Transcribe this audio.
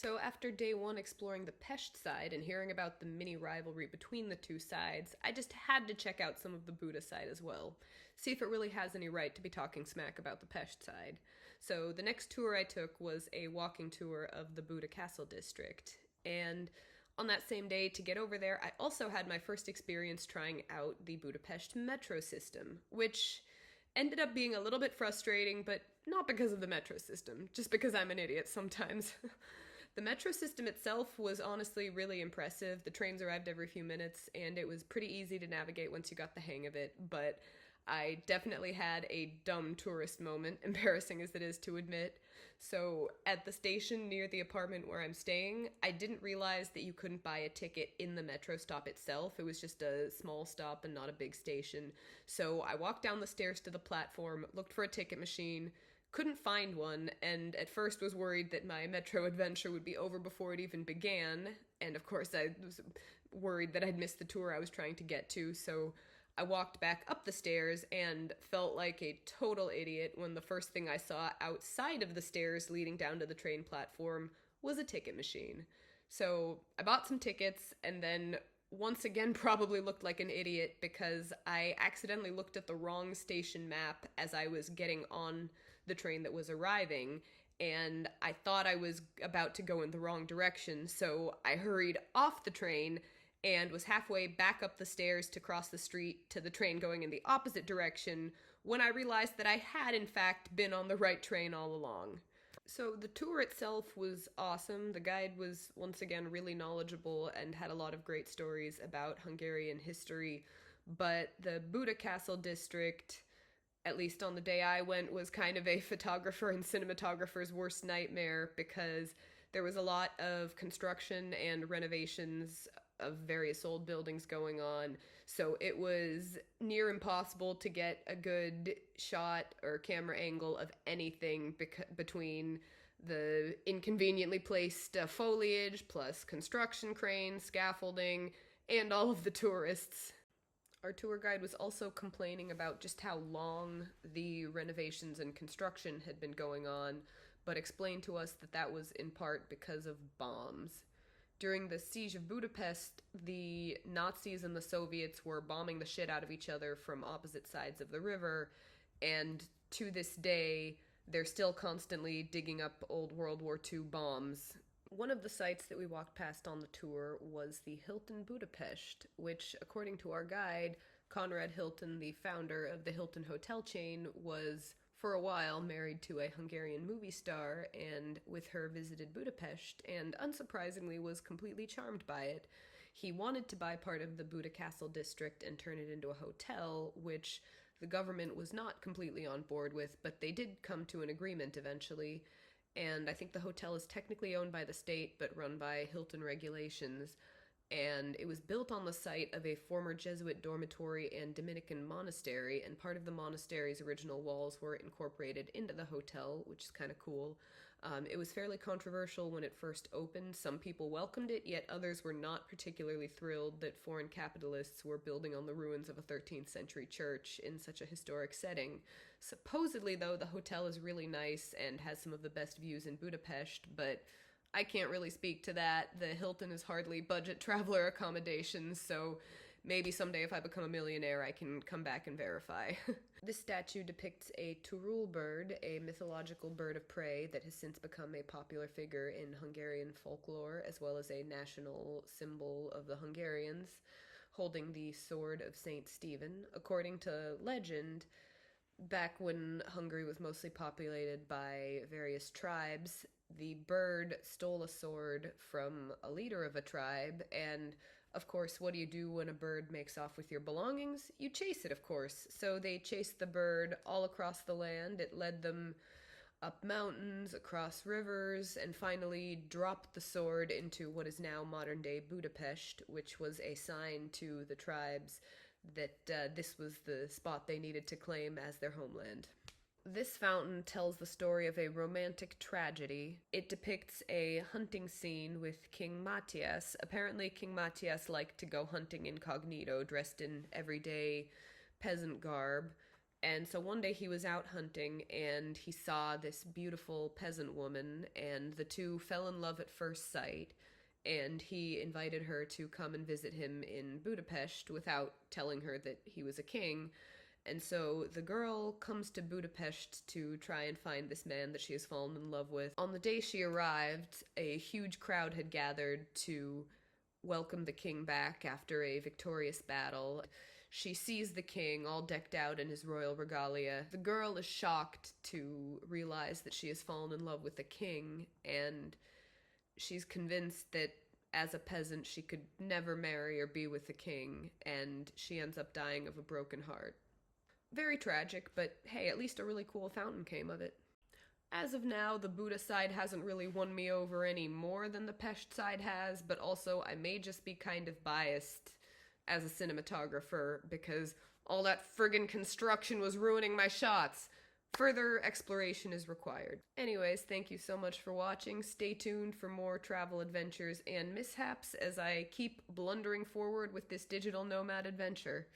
So after day one exploring the Pest side and hearing about the mini rivalry between the two sides, I just had to check out some of the Buda side as well. See if it really has any right to be talking smack about the Pest side. So the next tour I took was a walking tour of the Buda Castle district. And on that same day, to get over there, I also had my first experience trying out the Budapest metro system, which ended up being a little bit frustrating, but not because of the metro system, just because I'm an idiot sometimes. The metro system itself was honestly really impressive. The trains arrived every few minutes, and it was pretty easy to navigate once you got the hang of it, but I definitely had a dumb tourist moment, embarrassing as it is to admit. So, at the station near the apartment where I'm staying, I didn't realize that you couldn't buy a ticket in the metro stop itself. It was just a small stop and not a big station. So, I walked down the stairs to the platform, looked for a ticket machine, couldn't find one, and at first was worried that my metro adventure would be over before it even began. And of course, I was worried that I'd missed the tour I was trying to get to, so I walked back up the stairs and felt like a total idiot when the first thing I saw outside of the stairs leading down to the train platform was a ticket machine. So I bought some tickets and then once again probably looked like an idiot because I accidentally looked at the wrong station map as I was getting on the train that was arriving, and I thought I was about to go in the wrong direction, so I hurried off the train and was halfway back up the stairs to cross the street to the train going in the opposite direction when I realized that I had in fact been on the right train all along. So the tour itself was awesome. The guide was once again really knowledgeable and had a lot of great stories about Hungarian history, but the Buda Castle district, at least on the day I went, was kind of a photographer and cinematographer's worst nightmare because there was a lot of construction and renovations of various old buildings going on. So it was near impossible to get a good shot or camera angle of anything between the inconveniently placed foliage, plus construction cranes, scaffolding, and all of the tourists. Our tour guide was also complaining about just how long the renovations and construction had been going on, but explained to us that that was in part because of bombs. During the siege of Budapest, the Nazis and the Soviets were bombing the shit out of each other from opposite sides of the river, and to this day, they're still constantly digging up old World War II bombs. One of the sites that we walked past on the tour was the Hilton Budapest, which, according to our guide, Conrad Hilton, the founder of the Hilton hotel chain, was for a while married to a Hungarian movie star and with her visited Budapest and unsurprisingly was completely charmed by it. He wanted to buy part of the Buda Castle district and turn it into a hotel, which the government was not completely on board with, but they did come to an agreement eventually. And I think the hotel is technically owned by the state but run by Hilton regulations, and it was built on the site of a former Jesuit dormitory and Dominican monastery, and part of the monastery's original walls were incorporated into the hotel, which is kind of cool. It was fairly controversial when it first opened. Some people welcomed it, yet others were not particularly thrilled that foreign capitalists were building on the ruins of a 13th century church in such a historic setting. Supposedly, though, the hotel is really nice and has some of the best views in Budapest, but I can't really speak to that. The Hilton is hardly budget traveler accommodations, so maybe someday if I become a millionaire I can come back and verify. This statue depicts a turul bird, a mythological bird of prey that has since become a popular figure in Hungarian folklore, as well as a national symbol of the Hungarians, holding the sword of Saint Stephen. According to legend, back when Hungary was mostly populated by various tribes, the bird stole a sword from a leader of a tribe, and of course, what do you do when a bird makes off with your belongings? You chase it, of course. So they chased the bird all across the land. It led them up mountains, across rivers, and finally dropped the sword into what is now modern-day Budapest, which was a sign to the tribes that this was the spot they needed to claim as their homeland. This fountain tells the story of a romantic tragedy. It depicts a hunting scene with King Matthias. Apparently, King Matthias liked to go hunting incognito, dressed in everyday peasant garb, And so one day he was out hunting and he saw this beautiful peasant woman, and the two fell in love at first sight. And he invited her to come and visit him in Budapest without telling her that he was a king. And so the girl comes to Budapest to try and find this man that she has fallen in love with. On the day she arrived, a huge crowd had gathered to welcome the king back after a victorious battle. She sees the king all decked out in his royal regalia. The girl is shocked to realize that she has fallen in love with the king, and she's convinced that as a peasant she could never marry or be with the king, and she ends up dying of a broken heart. Very tragic, but hey, at least a really cool fountain came of it. As of now, the Buda side hasn't really won me over any more than the Pest side has, but also I may just be kind of biased as a cinematographer because all that friggin' construction was ruining my shots. Further exploration is required. Anyways, thank you so much for watching. Stay tuned for more travel adventures and mishaps as I keep blundering forward with this digital nomad adventure.